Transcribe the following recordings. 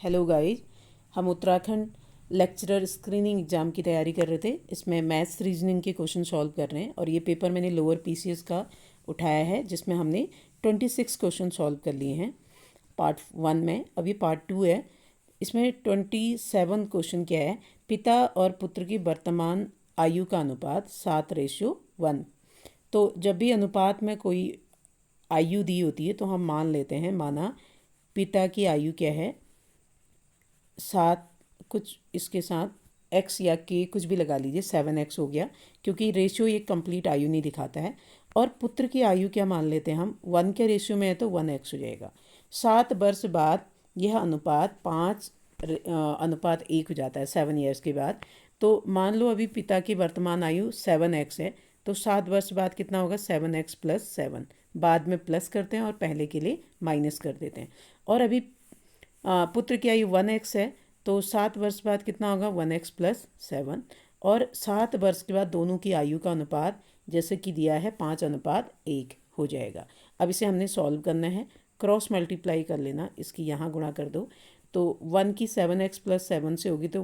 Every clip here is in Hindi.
हेलो गाइस, हम उत्तराखंड लेक्चरर स्क्रीनिंग एग्ज़ाम की तैयारी कर रहे थे। इसमें मैथ्स रीजनिंग के क्वेश्चन सॉल्व कर रहे हैं और ये पेपर मैंने लोअर पीसीएस का उठाया है जिसमें हमने 26 क्वेश्चन सॉल्व कर लिए हैं पार्ट 1 में। अभी पार्ट 2 है। इसमें 27 क्वेश्चन क्या है, पिता और पुत्र की वर्तमान आयु का अनुपात 7:1। तो जब भी अनुपात में कोई आयु दी होती है तो हम मान लेते हैं, माना पिता की आयु क्या है 7, कुछ इसके साथ x या k कुछ भी लगा लीजिए, 7x हो गया क्योंकि रेशियो ये कंप्लीट आयु नहीं दिखाता है। और पुत्र की आयु क्या मान लेते हैं हम, 1 के रेशियो में है तो 1x हो जाएगा। 7 वर्ष बाद यह अनुपात 5:1 हो जाता है 7 ईयर्स के बाद। तो मान लो अभी पिता की वर्तमान आयु 7x है तो 7 वर्ष बाद कितना होगा, 7x + 7। बाद में प्लस करते हैं और पहले के लिए माइनस कर देते हैं। और अभी पुत्र की आयु 1x है तो 7 वर्ष बाद कितना होगा, 1x + 7। और 7 वर्ष के बाद दोनों की आयु का अनुपात जैसे कि दिया है 5:1 हो जाएगा। अब इसे हमने सॉल्व करना है, क्रॉस मल्टीप्लाई कर लेना, इसकी यहाँ गुणा कर दो तो 1 की 7x + 7 से होगी तो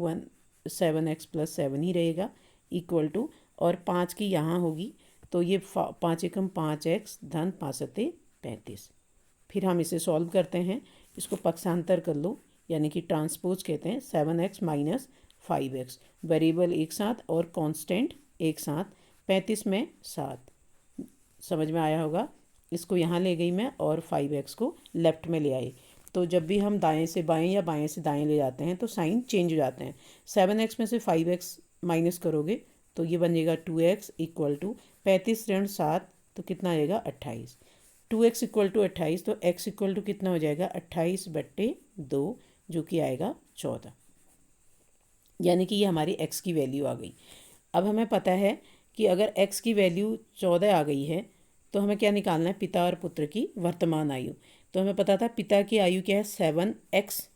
7x + 7 ही रहेगा इक्वल टू, और 5 की यहाँ होगी तो ये 5 एकम 5x धन 5 सत्ते 35। फिर हम इसे सॉल्व करते हैं, इसको पक्षांतर कर लो यानी कि ट्रांसपोज कहते हैं। 7x - 5x, वेरिएबल एक साथ और कांस्टेंट एक साथ, 35 में 7, समझ में आया होगा। इसको यहाँ ले गई मैं और 5x को लेफ्ट में ले आई। तो जब भी हम दाएं से बाएं या बाएं से दाएं ले जाते हैं तो साइन चेंज हो जाते हैं। 7x में से 5x माइनस करोगे तो ये बन जाएगा 2x इक्वल टू 35 ऋण 7 तो कितना आएगा 28। 2x इक्वल टू 28 तो x इक्वल टू कितना हो जाएगा 28/2 जो कि आएगा 14। यानी कि ये हमारी x की वैल्यू आ गई। अब हमें पता है कि अगर x की वैल्यू 14 आ गई है तो हमें क्या निकालना है, पिता और पुत्र की वर्तमान आयु। तो हमें पता था पिता की आयु क्या है 7x,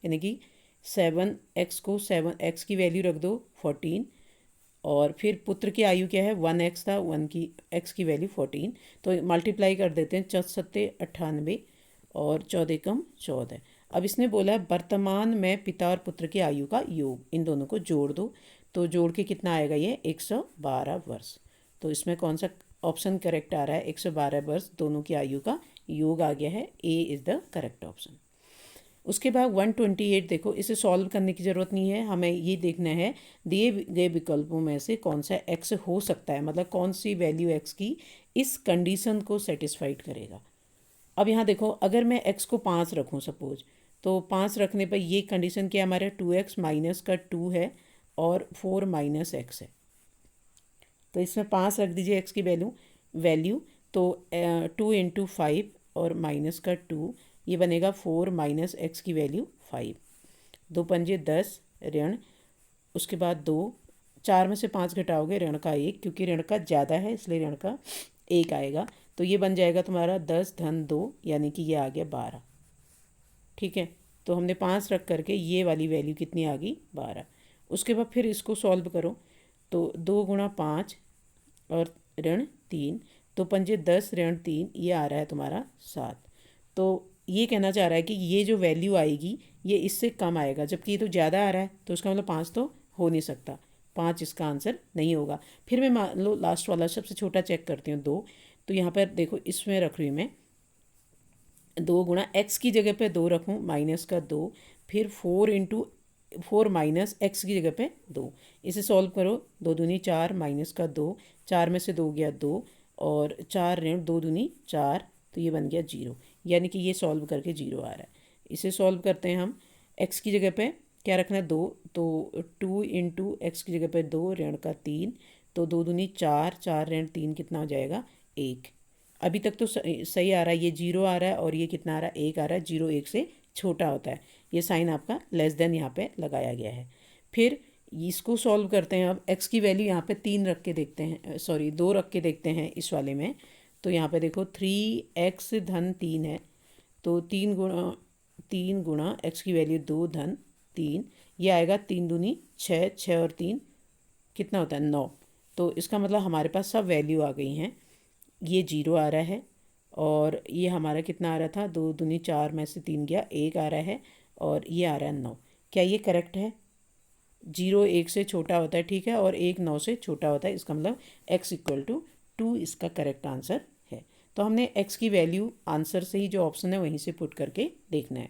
यानी कि 7x को 7x की वैल्यू रख दो 14, और फिर पुत्र की आयु क्या है 1x था, 1 की x की वैल्यू 14। तो मल्टीप्लाई कर देते हैं, 4 सत्ते 98 और 14 कम 14। अब इसने बोला है वर्तमान में पिता और पुत्र की आयु का योग, इन दोनों को जोड़ दो तो जोड़ के कितना आएगा ये 112 वर्ष। तो इसमें कौन सा ऑप्शन करेक्ट आ रहा है, 112 वर्ष दोनों की आयु का योग आ गया है, A is the correct option. उसके बाद 128 देखो, इसे सॉल्व करने की ज़रूरत नहीं है, हमें ये देखना है दिए गए विकल्पों में से कौन सा x हो सकता है, मतलब कौन सी वैल्यू x की इस कंडीशन को सेटिस्फाइड करेगा। अब यहाँ देखो, अगर मैं x को 5 रखूँ सपोज, तो 5 रखने पर ये कंडीशन क्या हमारे 2x माइनस का 2 है और 4 माइनस x है। तो इसमें 5 रख दीजिए x की वैल्यू तो 2 × 5 और माइनस का 2, ये बनेगा 4 माइनस x की वैल्यू 5। 2 पंजे 10 ऋण, उसके बाद 2, 4 में से 5 घटाओगे ऋण का 1, क्योंकि ऋण का ज़्यादा है इसलिए ऋण का 1 आएगा। तो ये बन जाएगा तुम्हारा 10 धन 2, यानी कि ये आ गया 12। ठीक है, तो हमने 5 रख करके ये वाली वैल्यू कितनी आ गई 12। उसके बाद फिर इसको सॉल्व करो तो 2 × 5 और ऋण 3, 2 पंजे 10 ऋण 3, ये आ रहा है तुम्हारा 7। तो ये कहना चाह रहा है कि ये जो वैल्यू आएगी ये इससे कम आएगा, जबकि ये तो ज़्यादा आ रहा है तो उसका मतलब 5 तो हो नहीं सकता, 5 इसका आंसर नहीं होगा। फिर मैं मान लो लास्ट वाला सबसे छोटा चेक करती हूँ 2, तो यहाँ पर देखो इसमें रख रही हूँ मैं 2 गुणा x की जगह पे 2 रखूँ माइनस का 2, फिर 4 माइनस x की जगह पे 2। इसे सॉल्व करो, 2 दूनी 4 माइनस का 2, 4 में से 2 गया 2 और 4 ऋण 2 दूनी 4, तो ये बन गया 0, यानी कि ये सॉल्व करके 0 आ रहा है। इसे सॉल्व करते हैं हम, x की जगह पे क्या रखना है 2, तो 2 × x की जगह पे 2 ऋण का 3, तो 2 दूनी 4, 4 ऋण 3 कितना हो जाएगा 1। अभी तक तो सही आ रहा है, ये 0 आ रहा है और ये कितना आ रहा है 1 आ रहा है। 0 1 से छोटा होता है, ये साइन आपका लेस देन यहाँ पे लगाया गया है। फिर इसको सॉल्व करते हैं। अब x की वैल्यू यहाँ पे 3 रख के देखते हैं, सॉरी 2 रख के देखते हैं इस वाले में। तो यहाँ पे देखो 3x धन 3 है, तो 3 गुणा x की वैल्यू 2 धन 3, ये आएगा 3 दूनी 6, 6 और 3 कितना होता है 9। तो इसका मतलब हमारे पास सब वैल्यू आ गई हैं। ये 0 आ रहा है और ये हमारा कितना आ रहा था 2 दूनी 4 में से 3 गया 1 आ रहा है, और ये आ रहा है 9। क्या ये करेक्ट है? 0 1 से छोटा होता है, ठीक है, और 1 9 से छोटा होता है, इसका मतलब x इक्वल टू 2 इसका करेक्ट आंसर है। तो हमने x की वैल्यू आंसर से ही जो ऑप्शन है वहीं से पुट करके देखना है।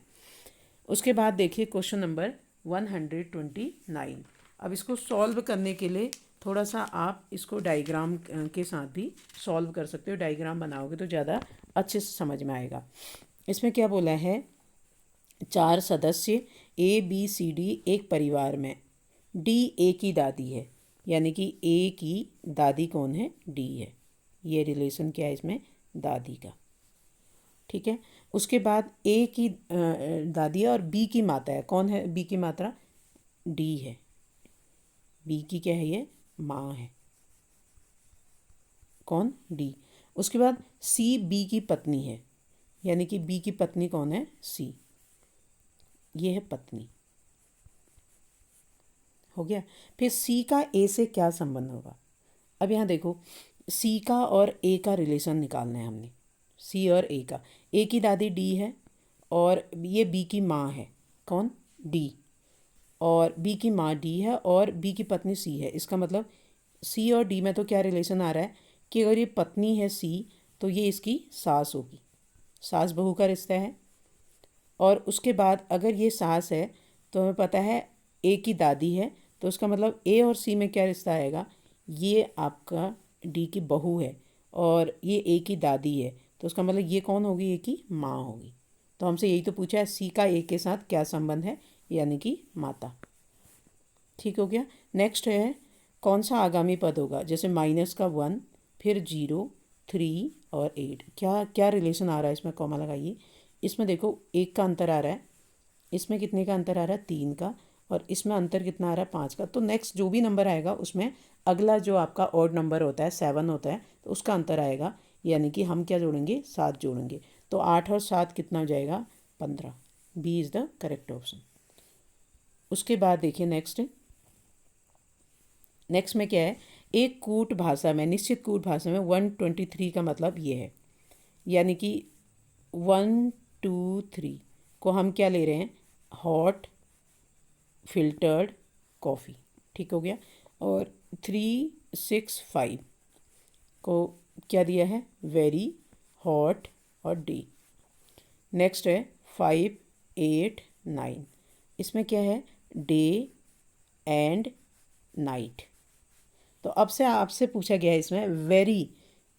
उसके बाद देखिए क्वेश्चन नंबर 129। अब इसको सॉल्व करने के लिए थोड़ा सा आप इसको डायग्राम के साथ भी सॉल्व कर सकते हो। डायग्राम बनाओगे तो ज़्यादा अच्छे से समझ में आएगा। इसमें क्या बोला है, 4 सदस्य ए बी सी डी एक परिवार में, डी ए की दादी है, यानी कि ए की दादी कौन है? डी है। ये रिलेशन क्या है इसमें? दादी का, ठीक है। उसके बाद ए की दादी है और बी की माता है। कौन है बी की माता? डी है। बी की क्या है? ये माँ है। कौन? डी। उसके बाद सी बी की पत्नी है, यानी कि बी की पत्नी कौन है? सी। ये है पत्नी, हो गया। फिर सी का ए से क्या संबंध होगा? अब यहाँ देखो, सी का और ए का रिलेशन निकालना है हमने। सी और ए का, ए की दादी डी है और ये बी की माँ है। कौन? डी। और बी की माँ डी है और बी की पत्नी सी है। इसका मतलब सी और डी में तो क्या रिलेशन आ रहा है कि अगर ये पत्नी है सी तो ये इसकी सास होगी, सास बहू का रिश्ता है। और उसके बाद अगर ये सास है तो हमें पता है ए की दादी है, तो उसका मतलब ए और सी में क्या रिश्ता आएगा? ये आपका डी की बहू है और ये ए की दादी है, तो उसका मतलब ये कौन होगी? ए की माँ होगी। तो हमसे यही तो पूछा है, सी का ए के साथ क्या संबंध है, यानी कि माता। ठीक हो गया। नेक्स्ट है, कौन सा आगामी पद होगा? जैसे -1, फिर 0, 3 और 8। क्या क्या रिलेशन आ रहा है इसमें? कॉमा लगाइए। इसमें देखो 1 का अंतर आ रहा है, इसमें कितने का अंतर आ रहा है? 3 का, और इसमें अंतर कितना आ रहा है? 5 का। तो नेक्स्ट जो भी नंबर आएगा उसमें अगला जो आपका ऑड नंबर होता है 7 होता है, तो उसका अंतर आएगा, यानी कि हम क्या जोड़ेंगे? 7 जोड़ेंगे। तो 8 और 7 कितना हो जाएगा? 15। B is the correct option. उसके बाद देखिए नेक्स्ट में क्या है, एक कूट भाषा में, निश्चित कूट भाषा में 123 का मतलब ये है, यानी कि 1 2 3 को हम क्या ले रहे हैं? Hot filtered coffee. ठीक हो गया। और 3 6 5 को क्या दिया है? वेरी हॉट और डी। नेक्स्ट है 5 8 9, इसमें क्या है? Day and night. तो अब से आपसे पूछा गया है इसमें वेरी,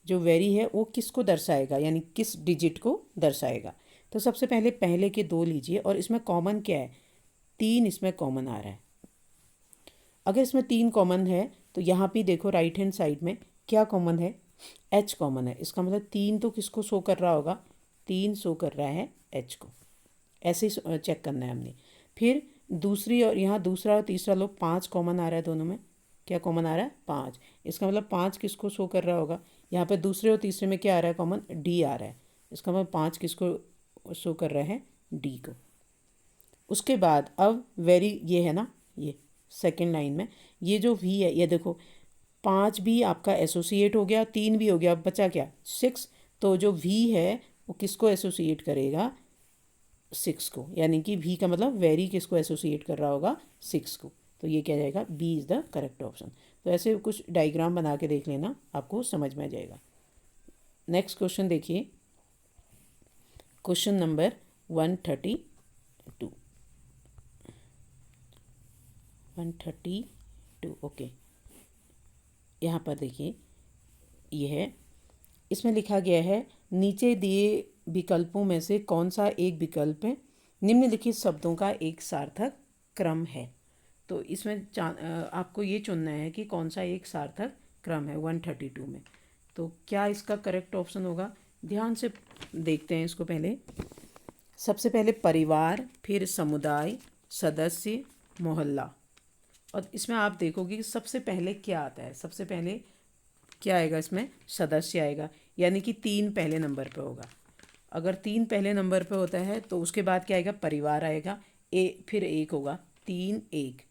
जो वेरी है वो किसको दर्शाएगा, यानी किस डिजिट को दर्शाएगा? तो सबसे पहले के 2 लीजिए और इसमें कॉमन क्या है? 3 इसमें कॉमन आ रहा है। अगर इसमें 3 कॉमन है तो यहाँ पे देखो राइट हैंड साइड में क्या कॉमन है? एच कॉमन है। इसका मतलब 3 तो किसको शो कर रहा होगा? 3 शो कर रहा है एच को। ऐसे ही चेक करना है हमने। फिर दूसरी और यहाँ दूसरा और तीसरा लो 5 कॉमन आ रहा है दोनों में। क्या कॉमन आ रहा है? 5। इसका मतलब 5 किसको शो कर रहा होगा? यहाँ पे दूसरे और तीसरे में क्या आ रहा है कॉमन? डी आ रहा है। इसका मतलब 5 किसको शो कर रहा है? डी को। उसके बाद अब वेरी, ये है ना, ये सेकेंड लाइन में ये जो वी है, ये देखो 5 भी आपका एसोसिएट हो गया, 3 भी हो गया, अब बचा क्या? 6। तो जो वी है वो किसको एसोसिएट करेगा? 6 को, यानी कि वी का मतलब वेरी किसको एसोसिएट कर रहा होगा? 6 को। तो ये क्या जाएगा? B is the correct option. तो ऐसे कुछ डायग्राम बना के देख लेना, आपको समझ में आ जाएगा। नेक्स्ट क्वेश्चन देखिए, क्वेश्चन नंबर 132। 132 ओके। यहाँ पर देखिए ये है, इसमें लिखा गया है नीचे दिए विकल्पों में से कौन सा एक विकल्प निम्नलिखित शब्दों का एक सार्थक क्रम है। तो इसमें आपको ये चुनना है कि कौन सा एक सार्थक क्रम है 132 में। तो क्या इसका करेक्ट ऑप्शन होगा? ध्यान से देखते हैं इसको। पहले सबसे पहले परिवार, फिर समुदाय, सदस्य, मोहल्ला। और इसमें आप देखोगे कि सबसे पहले क्या आता है? सबसे पहले क्या आएगा इसमें? सदस्य आएगा, यानी कि 3 पहले नंबर पे होगा। अगर 3 पहले नंबर पे होता है तो उसके बाद क्या आएगा? परिवार आएगा, फिर 1 होगा, 3 1,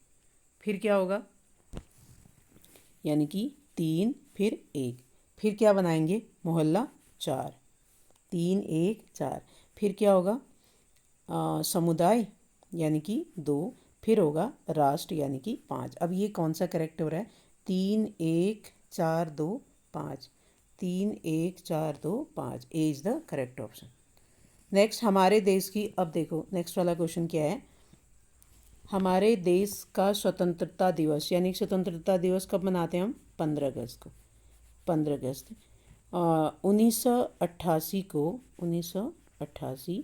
फिर क्या होगा? यानी कि 3 फिर 1, फिर क्या बनाएंगे? मोहल्ला 4, 3 1 4, फिर क्या होगा? समुदाय यानी कि 2, फिर होगा राष्ट्र यानी कि 5। अब ये कौन सा करेक्ट हो रहा है? 3 1 4 2 5, 3 1 4 2 5, A is the correct option. Next हमारे देश की, अब देखो नेक्स्ट वाला क्वेश्चन क्या है। हमारे देश का स्वतंत्रता दिवस यानी स्वतंत्रता दिवस कब मनाते हैं हम? 15 अगस्त को। 15 अगस्त 1988 को, 1988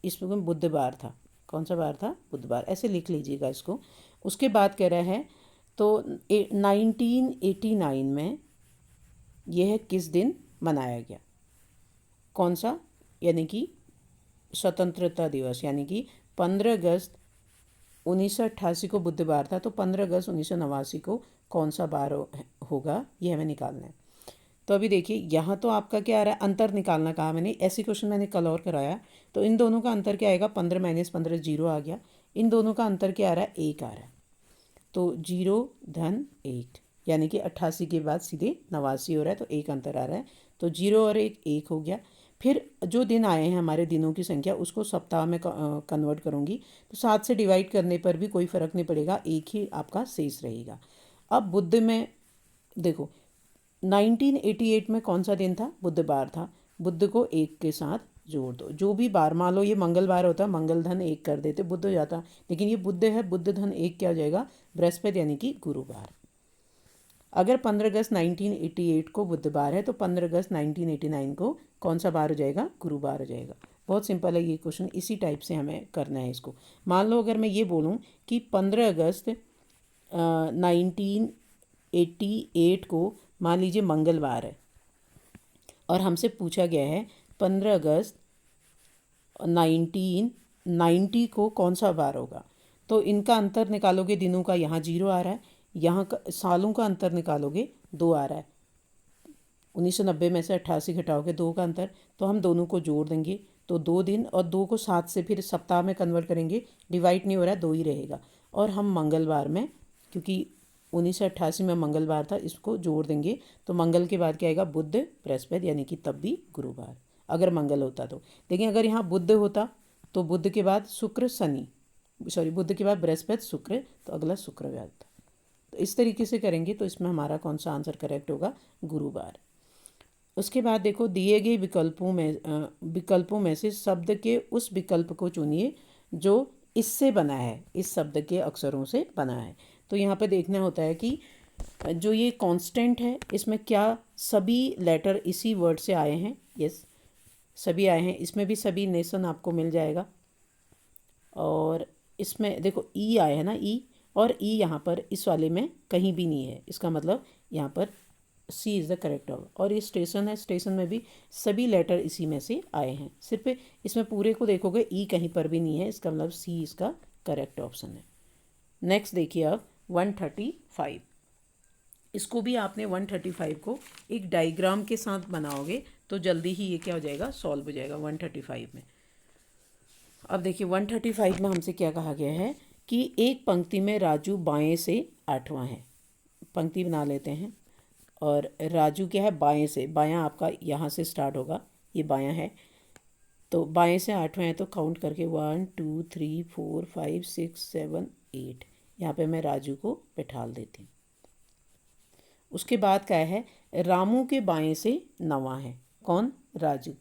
इसमें बुधवार था। कौन सा बार था? बुधवार। ऐसे लिख लीजिएगा इसको। उसके बाद कह रहा है तो 1989 में यह किस दिन मनाया गया? कौन सा? यानी कि स्वतंत्रता दिवस यानी कि 15 अगस्त 1988 को बुधवार था, तो 15 अगस्त 1989 को कौन सा बार होगा, ये हमें निकालना है। तो अभी देखिए यहाँ तो आपका क्या आ रहा है, अंतर निकालना कहा मैंने। ऐसे क्वेश्चन मैंने कल और कराया। तो इन दोनों का अंतर क्या आएगा? 15 माइनस 15 जीरो आ गया। इन दोनों का अंतर क्या आ रहा है? 1 आ रहा है। तो 0 धन 1 यानी कि 88 के बाद सीधे 89 हो रहा है, तो 1 अंतर आ रहा है। तो 0 और 1 1 हो गया। फिर जो दिन आए हैं हमारे दिनों की संख्या, उसको सप्ताह में कन्वर्ट करूँगी, तो 7 से डिवाइड करने पर भी कोई फ़र्क नहीं पड़ेगा, एक ही आपका शेष रहेगा। अब बुध में देखो 1988 में कौन सा दिन था? बुधवार था। बुध को 1 के साथ जोड़ दो। जो भी बार, मान लो ये मंगलवार होता, मंगल धन 1 कर देते, बुध हो जाता। लेकिन ये बुध है, बुध धन 1 क्या हो जाएगा? बृहस्पति यानी कि गुरुवार। अगर 15 अगस्त 1988 को बुधवार है, तो 15 अगस्त 1989 को कौन सा बार हो जाएगा? गुरुवार हो जाएगा। बहुत सिंपल है ये क्वेश्चन। इसी टाइप से हमें करना है इसको। मान लो अगर मैं ये बोलूँ कि 15 अगस्त 1988 को मान लीजिए मंगलवार है, और हमसे पूछा गया है 15 अगस्त 1990 को कौन सा बार होगा, तो इनका अंतर निकालोगे दिनों का, यहाँ 0 आ रहा है। यहाँ का सालों का अंतर निकालोगे, 2 आ रहा है। 1990 में से 88 घटाओगे, 2 का अंतर, तो हम दोनों को जोड़ देंगे, तो 2 दिन, और 2 को 7 से फिर सप्ताह में कन्वर्ट करेंगे, डिवाइड नहीं हो रहा है, 2 ही रहेगा। और हम मंगलवार में, क्योंकि 1988 में मंगलवार था, इसको जोड़ देंगे, तो मंगल के बाद क्या आएगा? बुध बृहस्पति यानी कि तब भी गुरुवार, अगर मंगल होता तो। लेकिन अगर यहाँ बुध होता तो बुध के बाद शुक्र शनि, सॉरी बुध के बाद बृहस्पति शुक्र, तो अगला शुक्रवार था। तो इस तरीके से करेंगे तो इसमें हमारा कौन सा आंसर करेक्ट होगा? गुरुवार। उसके बाद देखो दिए गए विकल्पों में से शब्द के उस विकल्प को चुनिए जो इससे बना है, इस शब्द के अक्षरों से बना है। तो यहाँ पे देखना होता है कि जो ये कांस्टेंट है, इसमें क्या सभी लेटर इसी वर्ड से आए हैं? यस, सभी आए हैं। इसमें भी सभी नेशन आपको मिल जाएगा। और इसमें देखो ई आए हैं ना, ई, और ई यहाँ पर इस वाले में कहीं भी नहीं है। इसका मतलब यहाँ पर सी इज़ द करेक्ट ऑप्शन। और ये स्टेशन है, स्टेशन में भी सभी लेटर इसी में से आए हैं। सिर्फ इसमें पूरे को देखोगे ई कहीं पर भी नहीं है, इसका मतलब सी इसका करेक्ट ऑप्शन है। नेक्स्ट देखिए अब 135। इसको भी आपने 135 को एक डायग्राम के साथ बनाओगे तो जल्दी ही ये क्या हो जाएगा? सॉल्व हो जाएगा 135 में। अब देखिए 135 में हमसे क्या कहा गया है कि एक पंक्ति में राजू बाएं से 8वां है। पंक्ति बना लेते हैं, और राजू क्या है? बाएं से, बायां आपका यहाँ से स्टार्ट होगा, ये बायां है, तो बाएं से 8वां है, तो काउंट करके 1 2 3 4 5 6 7 8, यहाँ पे मैं राजू को बैठा देती हूँ। उसके बाद क्या है? रामू के बाएं से 9वां है। कौन? राजू।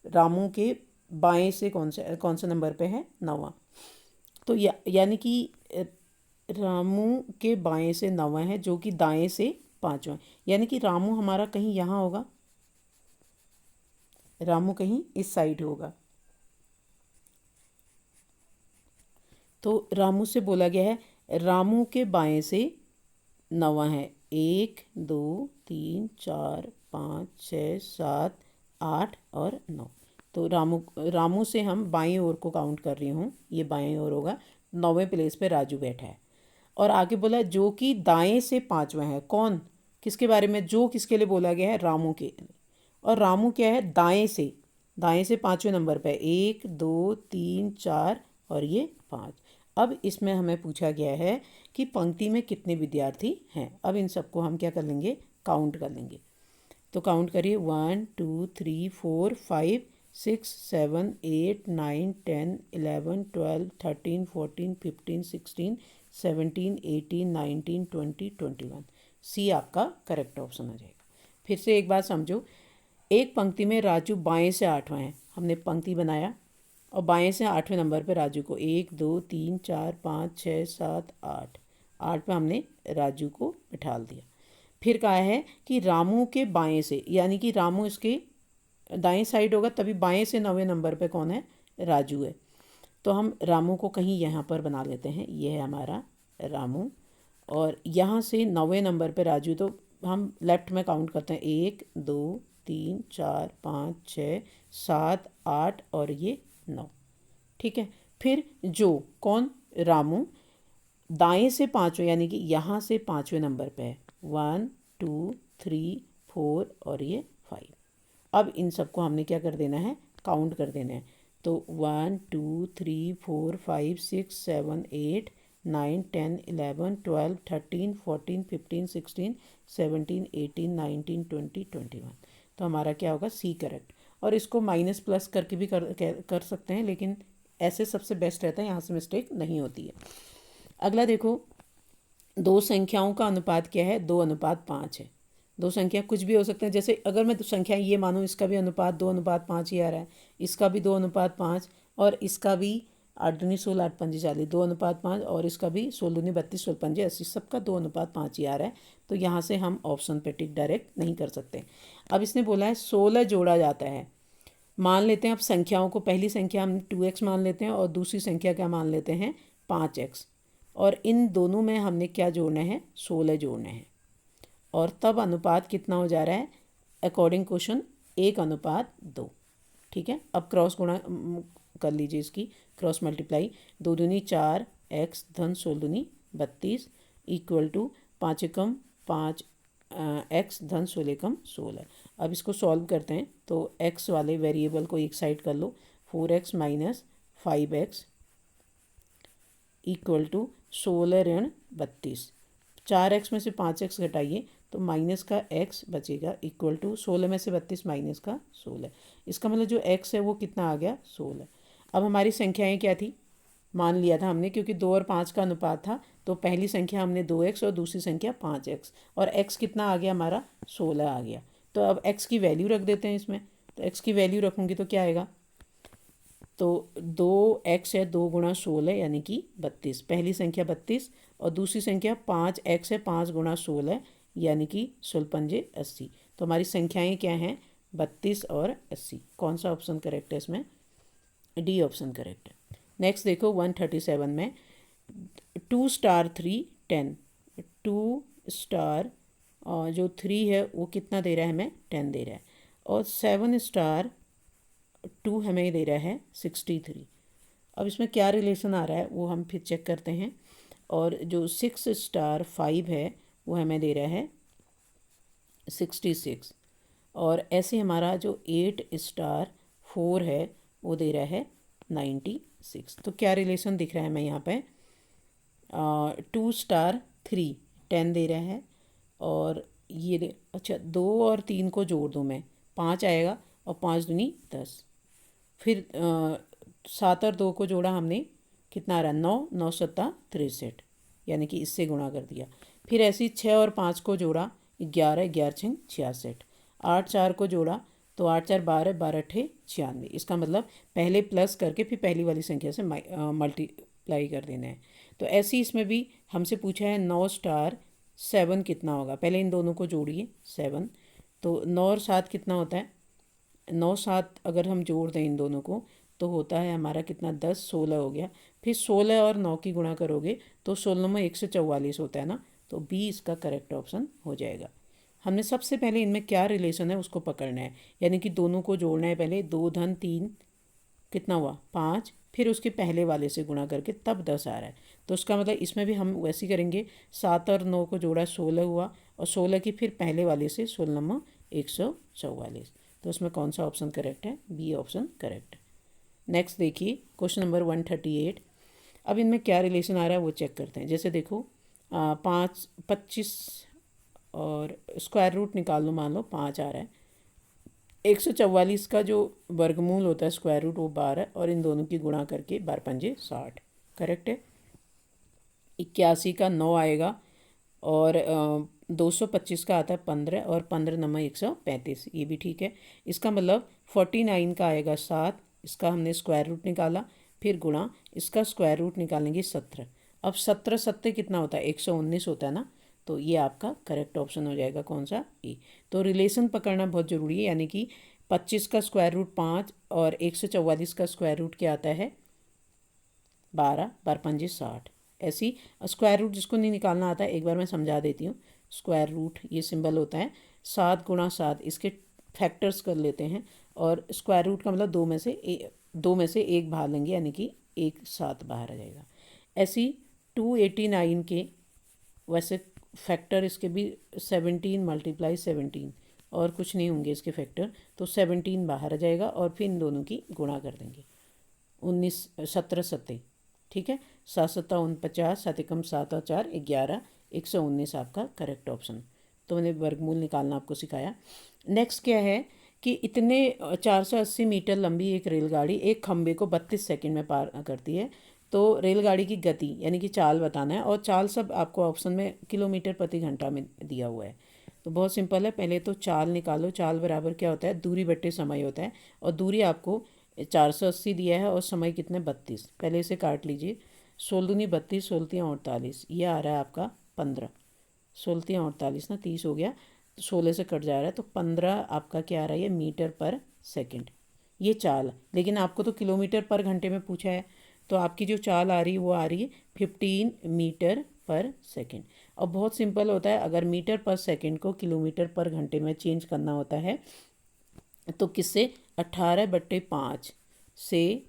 रामू के बाएं से कौन सा नंबर पे है? 9वां। तो यानी कि रामू के बाएं से 9वां है, जो कि दाएं से 5वां, यानी कि रामू हमारा कहीं यहाँ होगा, रामू कहीं इस साइड होगा। तो रामू से बोला गया है रामू के बाएं से 9वां है, 1 2 3 4 5 6 7 8 और 9। तो रामू से हम बाईं ओर को काउंट कर रही हूँ, ये बाईं ओर होगा, 9वें प्लेस पे राजू बैठा है। और आगे बोला जो कि दाएं से 5वां है। कौन? किसके बारे में? जो किसके लिए बोला गया है? रामू के। और रामू क्या है? दाएं से, दाएं से 5वें नंबर पे, 1 2 3 4 और ये 5। अब इसमें हमें पूछा गया है कि पंक्ति में कितने विद्यार्थी हैं। अब इन सबको हम क्या कर लेंगे? काउंट कर लेंगे। तो काउंट करिए 1 2 3 4 5 6 7 8 9 10 11 12 13 14 15 16 17 18 19 20 21। सी आपका करेक्ट ऑप्शन हो जाएगा। फिर से एक बात समझो, एक पंक्ति में राजू बाएं से 8वां है, हमने पंक्ति बनाया और बाएं से 8वें नंबर पे राजू को 1 2 3 4 5 6 7 8 8 पे हमने राजू को बिठा दिया। फिर कहा है कि रामू के बाएं से, यानी कि रामू इसके दाएं साइड होगा, तभी बाएं से 9वें नंबर पे कौन है, राजू है। तो हम रामू को कहीं यहाँ पर बना लेते हैं, ये है हमारा रामू, और यहाँ से 9वें नंबर पे राजू, तो हम लेफ्ट में काउंट करते हैं 1 2 3 4 5 6 7 8 और ये 9। ठीक है। फिर जो कौन, रामू दाएं से 5वें, यानी कि यहाँ से 5वें नंबर पे है, 1 2 3 4 और ये 5। अब इन सबको हमने क्या कर देना है, काउंट कर देना है। तो 1 2 3 4 5 6 7 8 9 10 11 12 13 14 15 16 17 18 19 20 21। तो हमारा क्या होगा, सी करेक्ट। और इसको माइनस प्लस करके भी कर सकते हैं, लेकिन ऐसे सबसे बेस्ट रहता है, यहाँ से मिस्टेक नहीं होती है। अगला देखो, दो संख्याओं का अनुपात क्या है, 2:5 है। दो संख्या कुछ भी हो सकते हैं, जैसे अगर मैं संख्या ये मानूँ, इसका भी अनुपात 2:5 ही आ रहा है, इसका भी 2:5 और इसका भी 8 दूनी 16 8 पंजे 40 2:5 और इसका भी 16 दूनी 32 16 पंजे 80, सबका 2:5 ही आ रहा है। तो यहाँ से हम ऑप्शन पे टिक डायरेक्ट नहीं कर सकते। अब इसने बोला है 16 जोड़ा जाता है। मान लेते हैं अब संख्याओं को, पहली संख्या हम 2x मान लेते हैं और दूसरी संख्या क्या मान लेते हैं, 5x, और इन दोनों में हमने क्या जोड़ना है, 16 जोड़ने हैं। और तब अनुपात कितना हो जा रहा है, अकॉर्डिंग क्वेश्चन 1:2। ठीक है। अब क्रॉस गुणा कर लीजिए, इसकी क्रॉस मल्टीप्लाई, 2 दूनी 4 x धन 16 दूनी 32 इक्वल टू 5 एकम 5 x धन 16 एकम 16। अब इसको सॉल्व करते हैं, तो x वाले वेरिएबल को एक साइड कर लो, 4x minus 5x equal to 16 ऋण 32। 4x में से 5x घटाइए तो माइनस का x बचेगा इक्वल टू 16 में से 32 माइनस का 16। इसका मतलब जो x है वो कितना आ गया, 16। अब हमारी संख्याएं क्या थी, मान लिया था हमने, क्योंकि 2 और 5 का अनुपात था, तो पहली संख्या हमने 2x और दूसरी संख्या 5x, और x कितना आ गया हमारा, 16 आ गया। तो अब x की वैल्यू रख देते हैं इसमें। तो x की वैल्यू रखूँगी तो क्या आएगा, तो 2x है, 2 गुणा 16 यानी कि 32, पहली संख्या 32 और दूसरी संख्या 5x है, 5 गुणा 16 यानी कि 16 पंजे 80। तो हमारी संख्याएं क्या हैं, 32 और 80। कौन सा ऑप्शन करेक्ट है इसमें, डी ऑप्शन करेक्ट है। नेक्स्ट देखो 137 में 2 स्टार 3 10, 2 स्टार जो 3 है वो कितना दे रहा है हमें, 10 दे रहा है, और 7 स्टार 2 हमें दे रहा है 63। अब इसमें क्या रिलेशन आ रहा है वो हम फिर चेक करते हैं। और जो 6 स्टार 5 है वो हमें दे रहा है 66, और ऐसे हमारा जो 8 स्टार 4 है वो दे रहा है 96। तो क्या रिलेशन दिख रहा है हमें यहाँ पे, 2 स्टार 3 10 दे रहा है, और ये अच्छा 2 और 3 को जोड़ दूँ मैं, 5 आएगा, और 5 दूनी 10। फिर 7 और 2 को जोड़ा हमने, कितना आ रहा है, 9 9 सत्ता 63, यानी कि इससे गुणा कर दिया। फिर ऐसे ही 6 और 5 को जोड़ा, 11 11 छंग 66। 8 4 को जोड़ा तो 8 4 12 12 8 96। इसका मतलब पहले प्लस करके फिर पहली वाली संख्या से मल्टीप्लाई कर देना है। तो ऐसे ही इसमें भी हमसे पूछा है 9 स्टार 7 कितना होगा, पहले इन दोनों को जोड़िए 7, तो 9 और 7 कितना होता है, 9 7 अगर हम जोड़ दें इन दोनों को तो होता है हमारा कितना, 10 16 हो गया। फिर 16 और 9 की गुणा करोगे तो 16 में 144 होता है ना, तो बी इसका करेक्ट ऑप्शन हो जाएगा। हमने सबसे पहले इनमें क्या रिलेशन है उसको पकड़ना है, यानी कि दोनों को जोड़ना है। पहले 2 धन 3 कितना हुआ 5, फिर उसके पहले वाले से गुणा करके तब 10 आ रहा है। तो उसका मतलब इसमें भी हम वैसे ही करेंगे, 7 और 9 को जोड़ा 16 हुआ, और 16 की फिर पहले वाले से 16 में 144। तो उसमें कौन सा ऑप्शन करेक्ट है, बी ऑप्शन करेक्ट है। नेक्स्ट देखिए क्वेश्चन नंबर 138। अब इनमें क्या रिलेशन आ रहा है वो चेक करते हैं। जैसे देखो 5 25 और स्क्वायर रूट निकाल लो, मान लो 5 आ रहा है, 144 का जो वर्गमूल होता है स्क्वायर रूट वो 12 और इन दोनों की गुणा करके 12 पंजे 60। करेक्ट है। 81 का 9 आएगा और 225 का आता है 15 और 15 नंबर 135, ये भी ठीक है। इसका मतलब 49 का आएगा 7, इसका हमने स्क्वायर रूट निकाला, फिर गुणा इसका स्क्वायर रूट निकालेंगे 17। अब 17 सत्ते कितना होता है 119 होता है ना, तो ये आपका करेक्ट ऑप्शन हो जाएगा कौन सा, ए। तो रिलेशन पकड़ना बहुत ज़रूरी है, यानी कि 25 का स्क्वायर रूट 5 और 144 का स्क्वायर रूट क्या आता है 12, 12 पंजे 60। ऐसी स्क्वायर रूट जिसको नहीं निकालना आता है एक बार मैं समझा देती हूँ। स्क्वायर रूट ये सिंबल होता है 7 गुणा 7, इसके फैक्टर्स कर लेते हैं और स्क्वायर रूट का मतलब दो में से एक बाहर लेंगे, यानी कि एक 7 बाहर आ जाएगा। ऐसी 289 के वैसे फैक्टर इसके भी 17 मल्टीप्लाई 17 और कुछ नहीं होंगे इसके फैक्टर, तो 17 बाहर आ जाएगा और फिर इन दोनों की गुणा कर देंगे 17 सत्ते, ठीक है। 7 सत्ता 49, 7 एकम 7 और 4 11, 119 आपका करेक्ट ऑप्शन। तो मैंने वर्गमूल निकालना आपको सिखाया। नेक्स्ट क्या है कि इतने 480 मीटर लंबी एक रेलगाड़ी एक खंबे को 32 सेकंड में पार करती है। तो रेलगाड़ी की गति यानी कि चाल बताना है, और चाल सब आपको ऑप्शन में किलोमीटर प्रति घंटा में दिया हुआ है। तो बहुत सिंपल है, पहले तो चाल निकालो। चाल बराबर क्या होता है दूरी बट्टे समय होता है, और दूरी आपको 480 दिया है और समय कितने 32। पहले इसे काट लीजिए, 16 दूनी 32, 16 48, ये आ रहा है आपका 15। 16 48 ना 30 हो गया, 16 से कट जा रहा है तो 15 आपका क्या आ रहा है ये मीटर पर सेकंड। ये चाल, लेकिन आपको तो किलोमीटर पर घंटे में पूछा है, तो आपकी जो चाल आ रही है वो आ रही है 15 मीटर पर सेकंड। और बहुत सिंपल होता है, अगर मीटर पर सेकंड को किलोमीटर पर घंटे में चेंज करना होता है तो किससे 18/5 से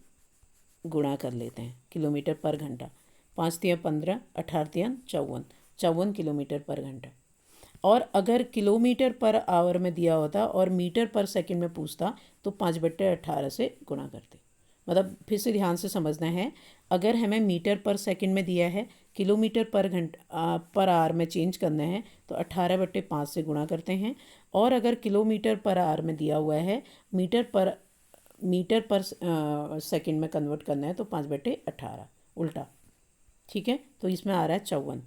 गुणा कर लेते हैं किलोमीटर पर घंटा। 5 तिया 15, 18 तिया 54, 54 किलोमीटर पर घंटा। और अगर किलोमीटर पर आवर में दिया होता और मीटर पर सेकंड में पूछता तो 5/18 से गुणा करते। मतलब फिर से ध्यान से समझना है, अगर हमें मीटर पर सेकंड में दिया है, किलोमीटर पर घंटा पर आवर में चेंज करना है तो 18/5 से गुणा करते हैं। और अगर किलोमीटर पर आवर में दिया हुआ है, मीटर पर सेकंड में कन्वर्ट करना है तो 5/18 उल्टा, ठीक है। तो इसमें आ रहा है 54।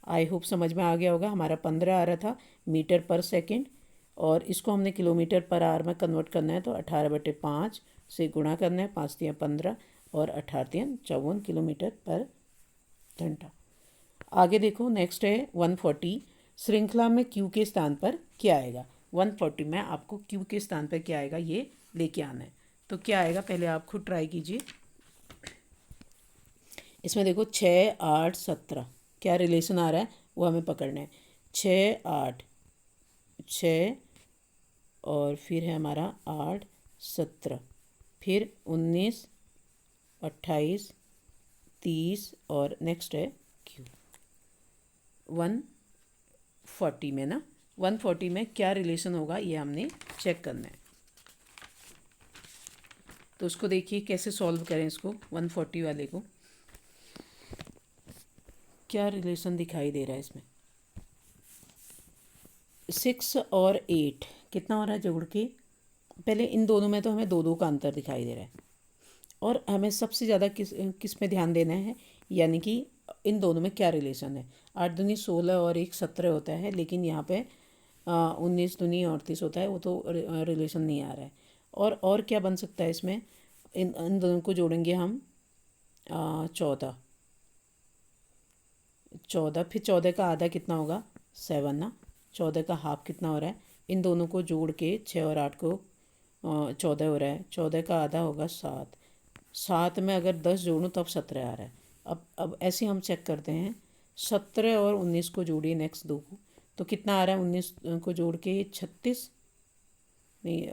आई होप समझ में आ गया होगा। हमारा 15 आ रहा था मीटर पर सेकंड, और इसको हमने किलोमीटर पर आवर में कन्वर्ट करना है तो 18/5 से गुणा करना है। 5 तिया 15 और 18 तिया 54 किलोमीटर पर घंटा। आगे देखो, नेक्स्ट है 140। श्रृंखला में क्यू के स्थान पर क्या आएगा। 140 में आपको क्यू के स्थान पर क्या आएगा ये लेके आना है। तो क्या आएगा पहले आप खुद ट्राई कीजिए। इसमें देखो 6 8 17 क्या रिलेशन आ रहा है वो हमें पकड़ना है। 6 8 6 और फिर है हमारा 8 17, फिर 19 28 30 और नेक्स्ट है क्यू। 140 में ना, 140 में क्या रिलेशन होगा ये हमने चेक करना है। तो उसको देखिए कैसे सॉल्व करें इसको। 140 वाले को क्या रिलेशन दिखाई दे रहा है इसमें। 6 और 8 कितना हो रहा है जोड़ के, पहले इन दोनों में तो हमें 2 2 का अंतर दिखाई दे रहा है, और हमें सबसे ज़्यादा किस में ध्यान देना है, यानी कि इन दोनों में क्या रिलेशन है। 8 दूनी 16 और 1 17 होता है, लेकिन यहाँ पे 19 दूनी 38 होता है, वो तो रिलेशन नहीं आ रहा है। और क्या बन सकता है इसमें, इन दोनों को जोड़ेंगे हम 14, फिर 14 का आधा कितना होगा 7 ना, 14 का हाफ कितना हो रहा है, इन दोनों को जोड़ के 6 और 8 को 14 हो रहा है, 14 का आधा होगा 7, 7 में अगर 10 जोड़ूँ तब 17 आ रहा है। अब ऐसे हम चेक करते हैं, 17 और 19 को जोड़िए नेक्स्ट दो को, तो कितना आ रहा है 19 को जोड़ के 36 नहीं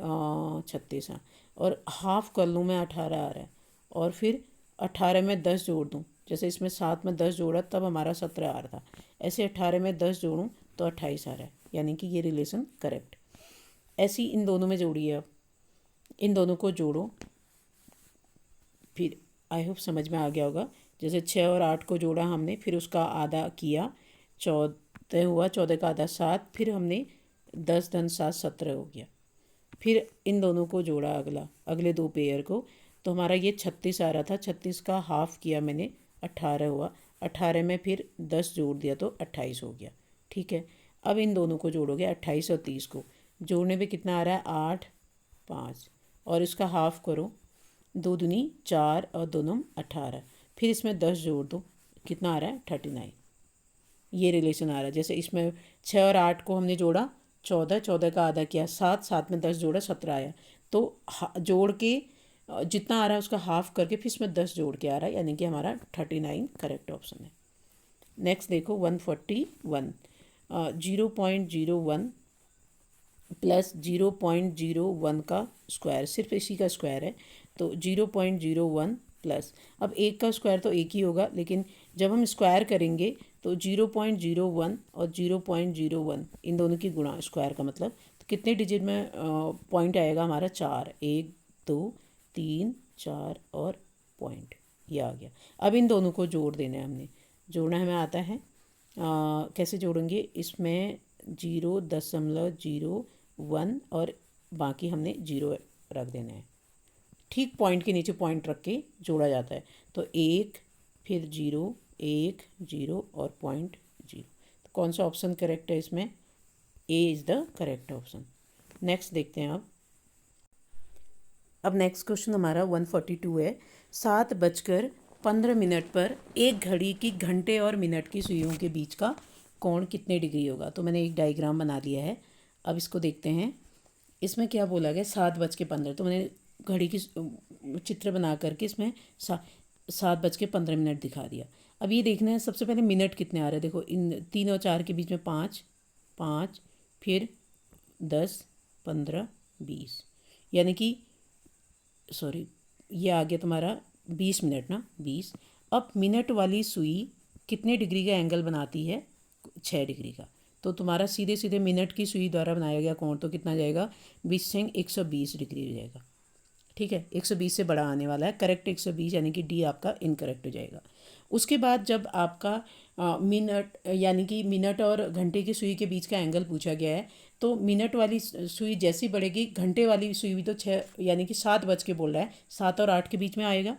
36 हाँ, और हाफ कर लूँ मैं 18 आ रहा है, और फिर 18 में 10 जोड़ दूँ, जैसे इसमें 7 में 10 जोड़ा तब हमारा 17 आ रहा था, ऐसे 18 में 10 जोड़ूँ तो 28 आ रहा है, यानी कि ये रिलेशन करेक्ट। ऐसी इन दोनों में जोड़िए। अब इन दोनों को जोड़ो, फिर आई होप समझ में आ गया होगा। जैसे 6 और 8 को जोड़ा हमने, फिर उसका आधा किया 14 हुआ, 14 का आधा 7, फिर हमने 10 धन 7 17 हो गया, फिर इन दोनों को जोड़ा अगले दो पेयर को, तो हमारा ये 36 आ रहा था। 36 का हाफ किया मैंने, 18 हुआ। 18 में फिर 10 जोड़ दिया तो 28 हो गया। ठीक है, अब इन दोनों को जोड़ोगे, 28 और 30 को जोड़ने पे कितना आ रहा है, 8, 5, और इसका हाफ करो, 2 दूनी 4 और 2 नम 18। फिर इसमें 10 जोड़ दो, कितना आ रहा है, 39। ये रिलेशन आ रहा है। जैसे इसमें 6 और 8 को हमने जोड़ा, 14, 14 का आधा किया 7, 7 में 10 जोड़ा 17 आया। तो जोड़ के जितना आ रहा है उसका हाफ करके फिर इसमें 10 जोड़ के आ रहा है, यानी कि हमारा 39 करेक्ट ऑप्शन है। नेक्स्ट देखो 141, 0.01 प्लस 0.01 का स्क्वायर, सिर्फ इसी का स्क्वायर है, तो 0.01 प्लस, अब एक का स्क्वायर तो एक ही होगा, लेकिन जब हम स्क्वायर करेंगे तो 0.01 और 0.01 इन दोनों की गुणा, स्क्वायर का मतलब, तो कितने डिजिट में पॉइंट आएगा हमारा, 4, 1, 2, 3, 4 और पॉइंट, ये आ गया। अब इन दोनों को जोड़ देना है, हमने जोड़ना हमें आता है। कैसे जोड़ेंगे, इसमें 0.01 और बाकी हमने 0 रख देना है। ठीक पॉइंट के नीचे पॉइंट रख के जोड़ा जाता है, तो 1, फिर 0, 1, 0 और पॉइंट 0। तो कौन सा ऑप्शन करेक्ट है इसमें, A is the correct option. Next देखते हैं अब नेक्स्ट क्वेश्चन हमारा 142 है। 7:15 पर एक घड़ी की घंटे और मिनट की सुइयों के बीच का कोण कितने डिग्री होगा। तो मैंने एक डायग्राम बना लिया है, अब इसको देखते हैं। इसमें क्या बोला गया, 7:15, तो मैंने घड़ी की चित्र बना करके इसमें 7:15 दिखा दिया। अब ये देखना है सबसे पहले मिनट कितने आ रहे हैं। देखो इन 3 और 4 के बीच में 5, 5, फिर 10, 15, 20, यानी कि सॉरी ये आ गया तुम्हारा 20 मिनट ना, 20। अब मिनट वाली सुई कितने डिग्री का एंगल बनाती है, 6 डिग्री का। तो तुम्हारा सीधे सीधे मिनट की सुई द्वारा बनाया गया कोण तो कितना जाएगा, 20 से 120 डिग्री हो जाएगा। ठीक है, 120 से बड़ा आने वाला है, करेक्ट 120, यानी कि डी आपका इनकरेक्ट हो जाएगा। उसके बाद जब आपका मिनट, यानी कि मिनट और घंटे की सुई के बीच का एंगल पूछा गया है, तो मिनट वाली सुई जैसी बढ़ेगी, घंटे वाली सुई भी तो 6, यानी कि 7 बज के बोल रहा है, 7 और 8 के बीच में आएगा,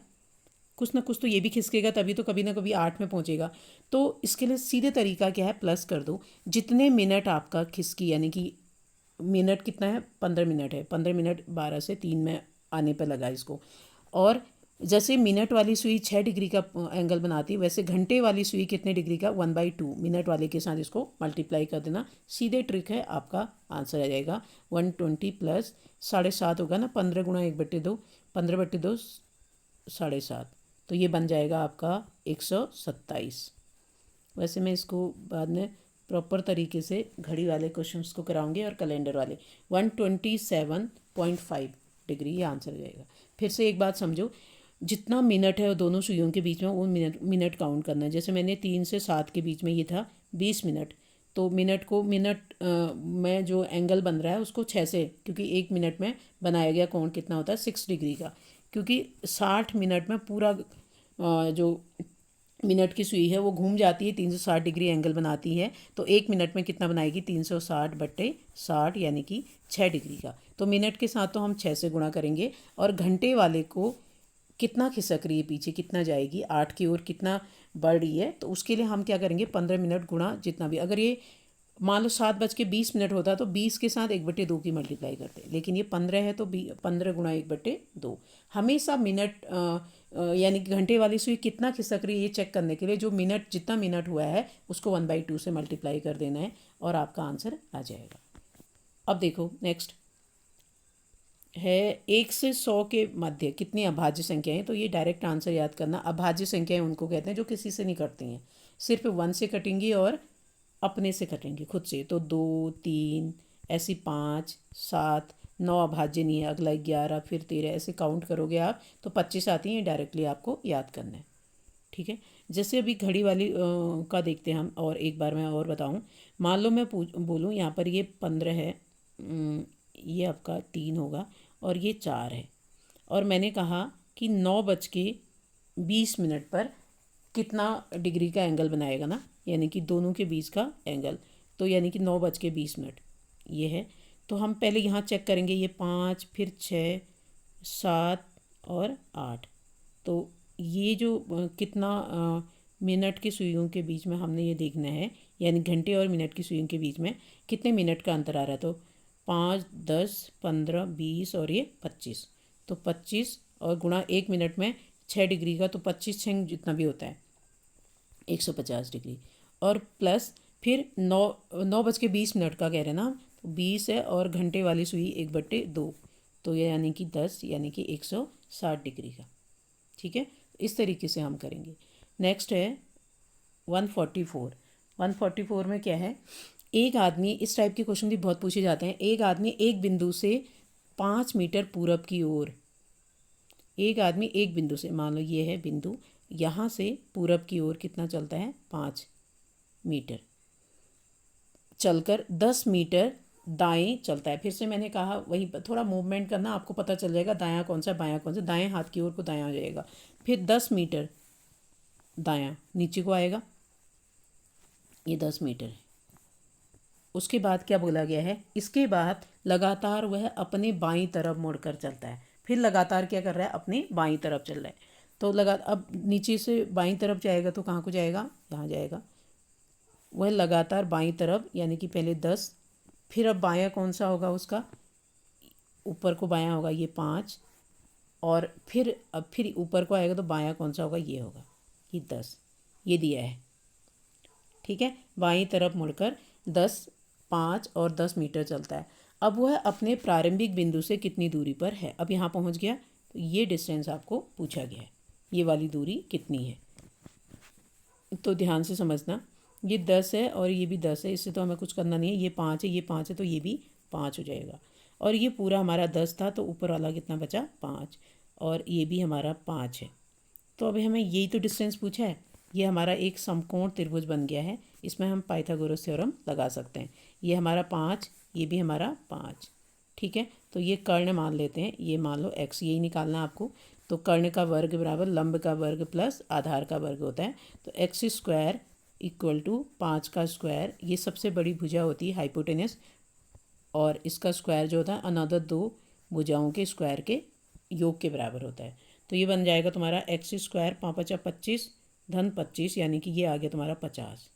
कुछ ना कुछ तो ये भी खिसकेगा, तभी तो कभी ना कभी 8 में पहुंचेगा। तो इसके लिए सीधे तरीका क्या है, प्लस कर दो। जितने मिनट आपका खिसकी, यानी कि मिनट कितना है, 15 मिनट है, 15 मिनट 12 से 3 में आने पर लगा इसको। और जैसे मिनट वाली सुई 6 डिग्री का एंगल बनाती है, वैसे घंटे वाली सुई कितने डिग्री का, 1/2 मिनट वाले के साथ इसको मल्टीप्लाई कर देना, सीधे ट्रिक है, आपका आंसर आ जाएगा 120 प्लस 7.5 होगा ना, 15 गुणा 1/2, 15/2 7.5, तो ये बन जाएगा आपका 127। वैसे मैं इसको बाद में प्रॉपर तरीके से घड़ी वाले क्वेश्चंस को कराऊंगे और कैलेंडर वाले। 127.5 डिग्री ये आंसर हो जाएगा। फिर से एक बात समझो, जितना मिनट है वो दोनों सुइयों के बीच में, वो मिनट काउंट करना है। जैसे मैंने 3 से 7 के बीच में ये था 20 मिनट, तो मिनट को में जो एंगल बन रहा है उसको 6 से, क्योंकि 1 मिनट में बनाया गया कोण कितना होता है, 6 डिग्री का, क्योंकि 60 मिनट में पूरा जो मिनट की सुई है वो घूम जाती है, 360 डिग्री एंगल बनाती है, तो 1 मिनट में कितना बनाएगी, 360/60, यानी कि 6 डिग्री का। तो मिनट के साथ तो हम 6 से गुणा करेंगे, और घंटे वाले को कितना खिसक रही है पीछे, कितना जाएगी 8 की ओर, कितना बढ़ रही है, तो उसके लिए हम क्या करेंगे, 15 मिनट गुणा जितना भी, अगर ये मान लो 7:20 होता तो 20 के साथ 1/2 की मल्टीप्लाई करते, लेकिन ये 15 है तो 15 गुणा 1/2। हमेशा मिनट यानी कि घंटे वाली सुई कितना खिसक रही है ये चेक करने के लिए जो मिनट, जितना मिनट हुआ है उसको 1/2 से मल्टीप्लाई कर देना है, और आपका आंसर आ जाएगा। अब देखो नेक्स्ट है 1 से 100 के मध्य कितनी अभाज्य संख्याएं। तो ये डायरेक्ट आंसर याद करना, अभाज्य संख्याएं उनको कहते हैं जो किसी से नहीं कटती हैं, सिर्फ 1 से कटेंगी और अपने से कटेंगी, खुद से। तो 2, 3, ऐसी 5, 7, 9 अभाज्य नहीं है, अगला 11, फिर 13, ऐसे काउंट करोगे आप तो 25 आती हैं, डायरेक्टली आपको याद करना है। ठीक है, जैसे अभी घड़ी वाली का देखते हैं हम, और एक बार मैं और बताऊं। मान लो मैं बोलूं यहाँ पर ये 15 है, ये आपका 3 होगा, और ये 4 है, और मैंने कहा कि 9:20 पर कितना डिग्री का एंगल बनाएगा ना, यानी कि दोनों के बीच का एंगल, तो यानी कि 9:20 ये है। तो हम पहले यहाँ चेक करेंगे, ये 5, फिर 6, 7 और 8। तो ये जो कितना मिनट की सुइयों के बीच में हमने ये देखना है, यानी घंटे और मिनट की सुइयों के बीच में कितने मिनट का अंतर आ रहा है। तो 5, 10, 15, 20 और ये 25। तो 25 और गुणा 1 मिनट में 6 डिग्री का, तो 25 6 जितना भी होता है 150 डिग्री। और प्लस फिर 9:20 का कह रहे हैं ना, तो 20 है और घंटे वाली सुई 1/2, तो ये यानी कि 10, यानी कि 160 डिग्री का। ठीक है, इस तरीके से हम करेंगे। नेक्स्ट है 144। 144 में क्या है, एक आदमी, इस टाइप के क्वेश्चन भी बहुत पूछे जाते हैं। एक आदमी एक बिंदु से 5 मीटर पूरब की ओर, एक आदमी एक बिंदु से, मान लो ये है बिंदु, यहाँ से पूरब की ओर कितना चलता है, 5 मीटर चलकर 10 मीटर दाएं चलता है। फिर से मैंने कहा वही थोड़ा मूवमेंट करना, आपको पता चल जाएगा दायां कौन सा बायां कौन सा। दाएं हाथ की ओर को दायां हो जाएगा। फिर 10 मीटर दायां नीचे को आएगा, ये 10 मीटर है। उसके बाद क्या बोला गया है, इसके बाद लगातार वह अपने बाईं तरफ मुड़कर चलता है। फिर लगातार क्या कर रहा है, अपनी बाईं तरफ चल रहा है। तो अब नीचे से बाईं तरफ जाएगा तो कहाँ को जाएगा, यहाँ जाएगा। वह लगातार बाईं तरफ, यानी कि पहले 10, फिर अब बायां कौन सा होगा उसका, ऊपर को बायां होगा ये 5, और फिर अब फिर ऊपर को आएगा तो बायां कौन सा होगा, ये होगा, ये 10, ये दिया है। ठीक है, बाईं तरफ मुड़कर 10, 5 और 10 मीटर चलता है। अब वह अपने प्रारंभिक बिंदु से कितनी दूरी पर है। अब यहाँ पहुँच गया, तो ये डिस्टेंस आपको पूछा गया है, ये वाली दूरी कितनी है। तो ध्यान से समझना, ये 10 है और ये भी 10 है, इससे तो हमें कुछ करना नहीं है। ये 5 है, ये 5 है, तो ये भी 5 हो जाएगा। और ये पूरा हमारा 10 था, तो ऊपर वाला कितना बचा, 5, और ये भी हमारा 5 है। तो अभी हमें यही तो डिस्टेंस पूछा है। ये हमारा एक समकोण त्रिभुज बन गया है। इसमें हम पाइथागोरस थ्योरम लगा सकते हैं। ये हमारा 5, ये भी हमारा 5। ठीक है, तो ये कर्ण मान लेते हैं, ये मान लो x, यही निकालना आपको। तो कर्ण का वर्ग बराबर लंब का वर्ग प्लस आधार का वर्ग होता है। तो x² इक्वल टू 5 का स्क्वायर, ये सबसे बड़ी भुजा होती है हाइपोटेनस, और इसका स्क्वायर जो होता है अनदर 2 भुजाओं के स्क्वायर के योग के बराबर होता है। तो ये बन जाएगा तुम्हारा x², 5×5 = 25 धन 25, यानी कि ये आ गया तुम्हारा 50।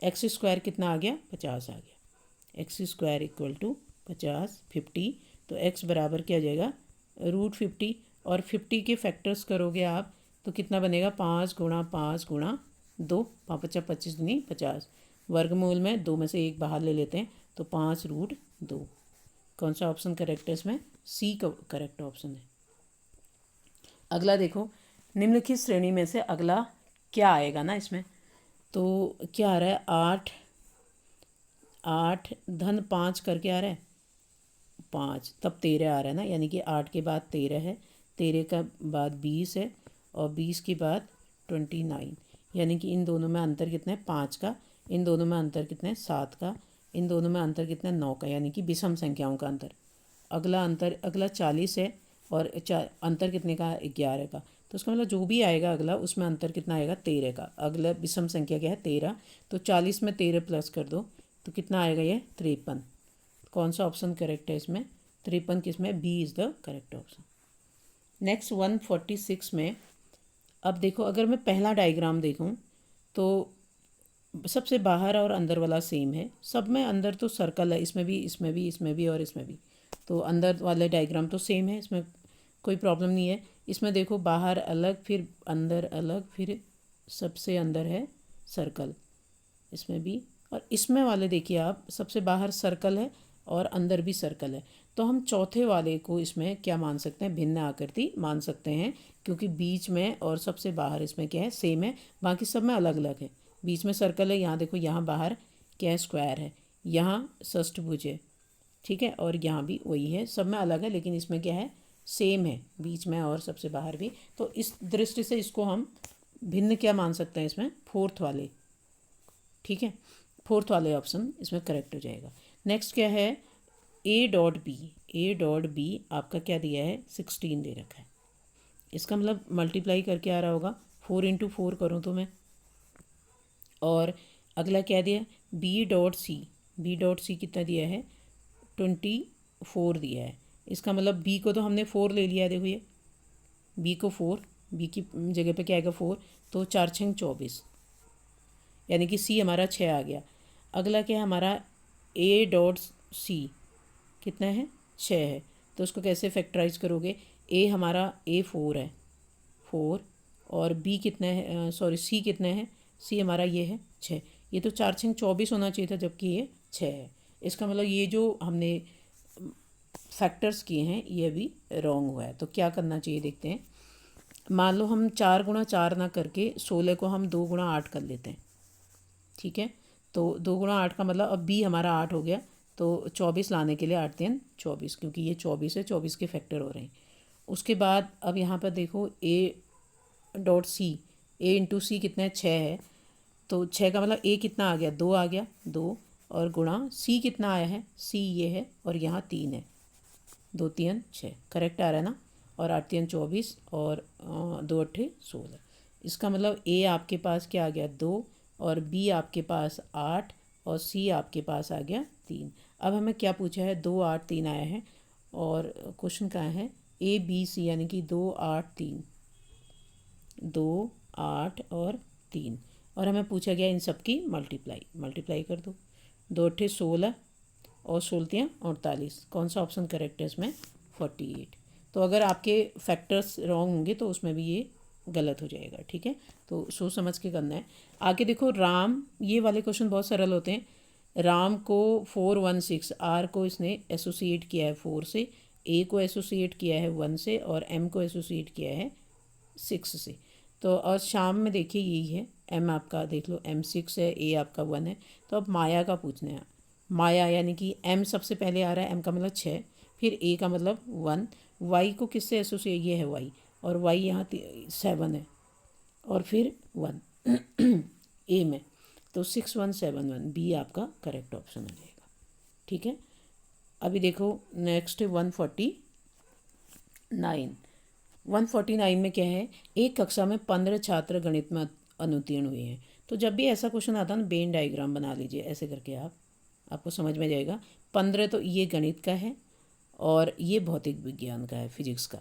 x² कितना आ गया, 50 आ गया। x² equal to 50, 50। तो x बराबर क्या आ जाएगा, √50। और 50 के फैक्टर्स करोगे आप तो कितना बनेगा, 5 × 5 × 2, 5×5 = 25, दूनी 50। वर्गमूल में 2 में से 1 बाहर ले लेते हैं, तो 5√2। कौन सा ऑप्शन करेक्ट है इसमें, सी का करेक्ट ऑप्शन है। अगला देखो, निम्नलिखित श्रेणी में से अगला क्या आएगा ना इसमें। तो क्या आ रहा है, 8 धन 5 करके आ रहा है 5, तब 13 आ रहा है ना, यानी कि 8 के बाद 13 है, 13 का बाद 20 है, और 20 के बाद 29, यानी कि इन दोनों में अंतर कितना है, 5 का। इन दोनों में अंतर कितना है, 7 का। इन दोनों में अंतर कितना है, 9 का, यानी कि विषम संख्याओं का अंतर। अगला 40 है, और अंतर कितने का, 11 का। तो उसका मतलब जो भी आएगा अगला, उसमें अंतर कितना आएगा, 13 का। अगला विषम संख्या क्या है, 13। तो 40 में 13 प्लस कर दो तो कितना आएगा, ये 53। कौन सा ऑप्शन करेक्ट है इसमें, 53 किसमें, B is the correct option. Next 146 में, अब देखो अगर मैं पहला डायग्राम देखूं तो सबसे बाहर और अंदर वाला सेम है। सब में अंदर तो सर्कल है, इसमें भी, इसमें भी, इसमें भी और इसमें भी। तो अंदर वाले डायग्राम तो सेम है, इसमें कोई प्रॉब्लम नहीं है। इसमें देखो बाहर अलग, फिर अंदर अलग, फिर सबसे अंदर है सर्कल, इसमें भी। और इसमें वाले देखिए आप, सबसे बाहर सर्कल है और अंदर भी सर्कल है। तो हम चौथे वाले को इसमें क्या मान सकते हैं, भिन्न आकृति मान सकते हैं, क्योंकि बीच में और सबसे बाहर इसमें क्या है, सेम है, बाकी सब में अलग अलग है। बीच में सर्कल है, यहाँ देखो, यहाँ बाहर क्या है, स्क्वायर है, यहाँ षष्ठभुज है, ठीक है, और यहाँ भी वही है, सब में अलग है, लेकिन इसमें क्या है, सेम है, बीच में और सबसे बाहर भी। तो इस दृष्टि से इसको हम भिन्न क्या मान सकते हैं इसमें, फोर्थ वाले। ठीक है, फोर्थ वाले ऑप्शन इसमें करेक्ट हो जाएगा। नेक्स्ट क्या है, A.B आपका क्या दिया है, 16 दे रखा है। इसका मतलब मल्टीप्लाई करके आ रहा होगा, 4 × 4 करूँ तो मैं। और अगला क्या दिया, B.C कितना दिया है, 24 दिया है। इसका मतलब बी को तो हमने 4 ले लिया है, देखो ये बी को 4, बी की जगह पे क्या आएगा 4, तो 4 छंग 24, यानी कि सी हमारा 6 आ गया। अगला क्या है हमारा ए डॉट सी कितना है 6 है, तो उसको कैसे फैक्टराइज करोगे, ए हमारा ए 4 है 4, और बी कितना है सॉरी सी कितना है, सी हमारा ये है 6। ये तो 4 छंग 24 होना चाहिए था, जबकि ये 6 है। इसका मतलब ये जो हमने फैक्टर्स किए हैं ये भी रॉन्ग हुआ है। तो क्या करना चाहिए देखते हैं। मान लो हम 4 गुणा 4 ना करके 16 को हम 2 गुणा 8 कर लेते हैं, ठीक है। तो 2 गुणा 8 का मतलब अब बी हमारा 8 हो गया, तो 24 लाने के लिए 8 3 24, क्योंकि ये 24 है, 24 के फैक्टर हो रहे हैं। उसके बाद अब यहाँ पर देखो ए डॉट सी, ए इंटू सी कितना है 6 है, तो 6 का मतलब ए कितना आ गया 2 आ गया 2, और गुणा सी कितना आया है, सी ये है और यहाँ 3 है, 2 3 6 करेक्ट आ रहा है ना, और 8 3 24 और 2 8 16। इसका मतलब ए आपके पास क्या आ गया 2, और बी आपके पास 8, और सी आपके पास आ गया 3। अब हमें क्या पूछा है 2 8 3 आया है, और क्वेश्चन कहाँ है ए बी सी, यानी कि 2 8 3, 2 8 और 3, और हमें पूछा गया इन सब की मल्टीप्लाई कर दो, 2 8 16 और 16 48, कौन सा ऑप्शन करेक्ट है इसमें 48। तो अगर आपके फैक्टर्स रॉन्ग होंगे तो उसमें भी ये गलत हो जाएगा, ठीक है। तो सोच समझ के करना है। आगे देखो राम, ये वाले क्वेश्चन बहुत सरल होते हैं। राम को 4 1 6, आर को इसने एसोसिएट किया है 4 से, ए को एसोसिएट किया है 1 से, और एम को एसोसिएट किया है 6 से। तो और शाम में देखिए यही है, एम आपका देख लो एम 6 है, ए आपका 1 है। तो अब माया का पूछना है, माया यानी कि एम सबसे पहले आ रहा है, एम का मतलब 6, फिर ए का मतलब 1, वाई को किससे एसोसिएट, ये है वाई, और वाई यहाँ 7 है, और फिर 1 ए में, तो 6 1 7 1, बी आपका करेक्ट ऑप्शन हो जाएगा, ठीक है। अभी देखो नेक्स्ट 149 में क्या है, एक कक्षा में 15 छात्र गणित में अनुत्तीर्ण हुए हैं। तो जब भी ऐसा क्वेश्चन आता है ना, वेन डायग्राम बना लीजिए ऐसे करके, आपको समझ में जाएगा। 15 तो ये गणित का है, और ये भौतिक विज्ञान का है, फिजिक्स का।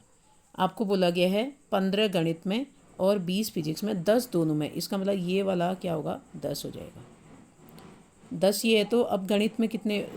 आपको बोला गया है 15 गणित में और 20 फिजिक्स में, 10 दोनों में। इसका मतलब ये वाला क्या होगा 10 हो जाएगा, 10 ये है। तो अब गणित में कितने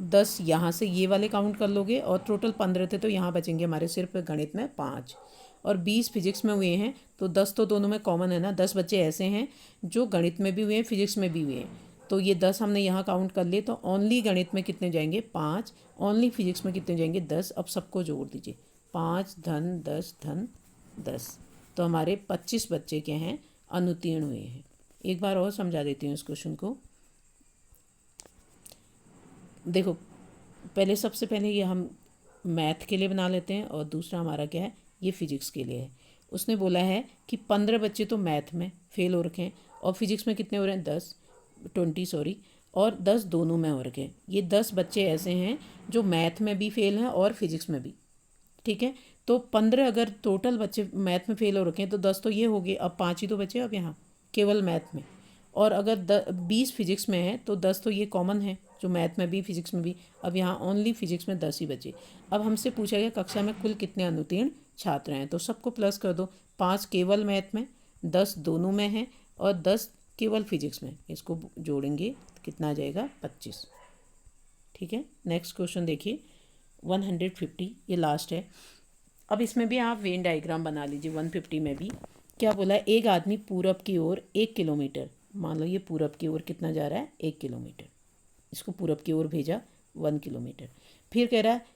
10 यहाँ से ये वाले काउंट कर लोगे, और टोटल 15 थे, तो यहाँ बचेंगे हमारे सिर्फ गणित में 5, और 20 फिजिक्स में हुए हैं, तो 10 तो दोनों में कॉमन है ना। 10 बच्चे ऐसे हैं जो गणित में भी हुए हैं, फिजिक्स में भी हुए हैं, तो ये 10 हमने यहाँ काउंट कर लिए। तो ओनली गणित में कितने जाएंगे 5, ओनली फिजिक्स में कितने जाएंगे 10। अब सबको जोड़ दीजिए, 5 धन 10 धन 10, तो हमारे 25 बच्चे क्या हैं अनुत्तीर्ण हुए हैं। एक बार और समझा देती हूँ इस क्वेश्चन को। देखो पहले सबसे पहले ये हम मैथ के लिए बना लेते हैं, और दूसरा हमारा क्या है ये फिजिक्स के लिए है। उसने बोला है कि 15 बच्चे तो मैथ में फेल हो रखे हैं, और फिजिक्स में कितने हो रहे हैं 20 सॉरी, और 10 दोनों में हो रखे हैं। ये 10 बच्चे ऐसे हैं जो मैथ में भी फेल हैं और फिजिक्स में भी, ठीक है। तो 15 अगर टोटल बच्चे मैथ में फेल हो रखे हैं, तो 10 तो ये हो गए, अब 5 ही तो बचे अब यहाँ केवल मैथ में। और अगर 20 फिजिक्स में है, तो 10 तो ये कॉमन है जो मैथ में भी फिजिक्स में भी। अब यहाँ ओनली फिजिक्स में 10 ही बचे। अब हमसे पूछा गया कक्षा में कुल कितने अनुत्तीर्ण छात्र हैं, तो सबको प्लस कर दो। 5 केवल मैथ में, 10 दोनों में है, और 10 केवल फिजिक्स में। इसको जोड़ेंगे तो कितना आ जाएगा 25, ठीक है। नेक्स्ट क्वेश्चन देखिए 150, ये लास्ट है। अब इसमें भी आप वेन डायग्राम बना लीजिए। 150 में भी क्या बोला है, एक आदमी पूरब की ओर 1 किलोमीटर, मान लो ये पूरब की ओर कितना जा रहा है 1 किलोमीटर, इसको पूरब की ओर भेजा 1 किलोमीटर। फिर कह रहा है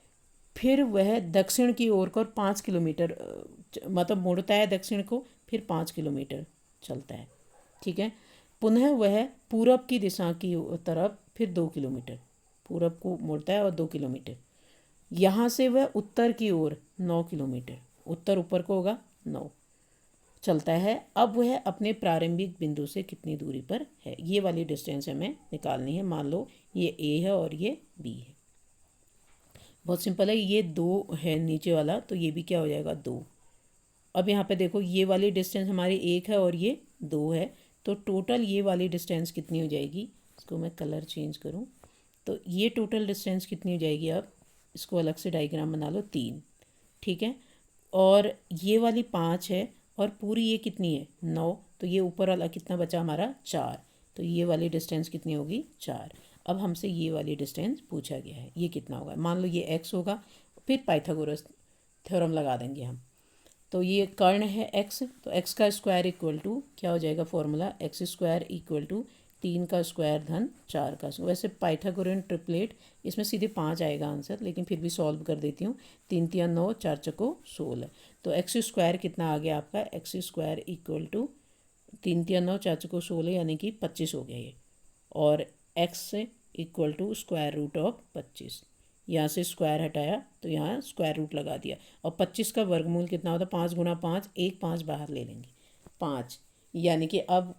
फिर वह दक्षिण की ओर को 5 किलोमीटर मतलब मुड़ता है दक्षिण को, फिर 5 किलोमीटर चलता है, ठीक है। पुनः वह पूरब की दिशा की तरफ फिर 2 किलोमीटर, पूरब को मुड़ता है और 2 किलोमीटर। यहाँ से वह उत्तर की ओर 9 किलोमीटर, उत्तर ऊपर को होगा 9 चलता है। अब वह अपने प्रारंभिक बिंदु से कितनी दूरी पर है, ये वाली डिस्टेंस हमें निकालनी है। मान लो ये ए है और ये बी है, बहुत सिंपल है। ये 2 है नीचे वाला, तो ये भी क्या हो जाएगा 2। अब यहाँ पे देखो ये वाली डिस्टेंस हमारी 1 है और ये 2 है, तो टोटल ये वाली डिस्टेंस कितनी हो जाएगी। इसको मैं कलर चेंज करूँ तो ये टोटल डिस्टेंस कितनी हो जाएगी, अब इसको अलग से डायग्राम बना लो, 3, ठीक है। और ये वाली 5 है और पूरी ये कितनी है, 9, तो ये ऊपर वाला कितना बचा हमारा, 4, तो ये वाली डिस्टेंस कितनी होगी, 4। अब हमसे ये वाली डिस्टेंस पूछा गया है, ये कितना होगा, मान लो ये x होगा, फिर पाइथागोरस थ्योरम लगा देंगे हम। तो ये कर्ण है x, तो x का स्क्वायर इक्वल टू क्या हो जाएगा formula, x square equal to 3 का स्क्वायर धन 4 का स्क्वायर। वैसे पाइथागोरियन ट्रिपलेट इसमें सीधे 5 आएगा आंसर, लेकिन फिर भी सॉल्व कर देती हूँ। 3 तिया 9, 4 चको 16, तो एक्स स्क्वायर कितना आ गया आपका, एक्स स्क्वायर इक्वल टू 3 तिया 9, 4 चको 16 यानी कि 25 हो गया ये। और x equal to square root of 25, यहाँ से स्क्वायर हटाया तो यहाँ स्क्वायर रूट लगा दिया। और 25 का वर्गमूल कितना होता है, 5 गुना 5, एक 5 बाहर ले लेंगे, 5, यानी कि अब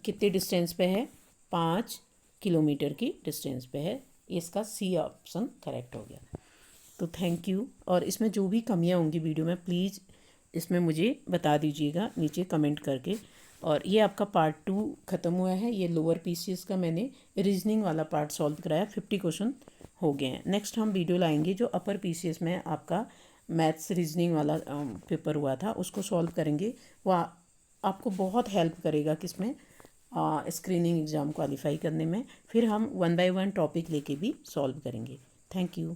कितने डिस्टेंस पे है, 5 किलोमीटर की डिस्टेंस पे है। इसका सी ऑप्शन करेक्ट हो गया। तो थैंक यू। और इसमें जो भी कमियां होंगी वीडियो में प्लीज़ इसमें मुझे बता दीजिएगा नीचे कमेंट करके। और ये आपका पार्ट 2 ख़त्म हुआ है। ये लोअर पीसीएस का मैंने रीजनिंग वाला पार्ट सॉल्व कराया, 50 क्वेश्चन हो गए हैं। नेक्स्ट हम वीडियो लाएंगे जो अपर पीसीएस में आपका मैथ्स रीजनिंग वाला पेपर हुआ था, उसको सॉल्व करेंगे। वो आपको बहुत हेल्प करेगा किसमें, स्क्रीनिंग एग्ज़ाम क्वालिफाई करने में। फिर हम 1 बाय 1 टॉपिक लेके भी सॉल्व करेंगे। Thank you.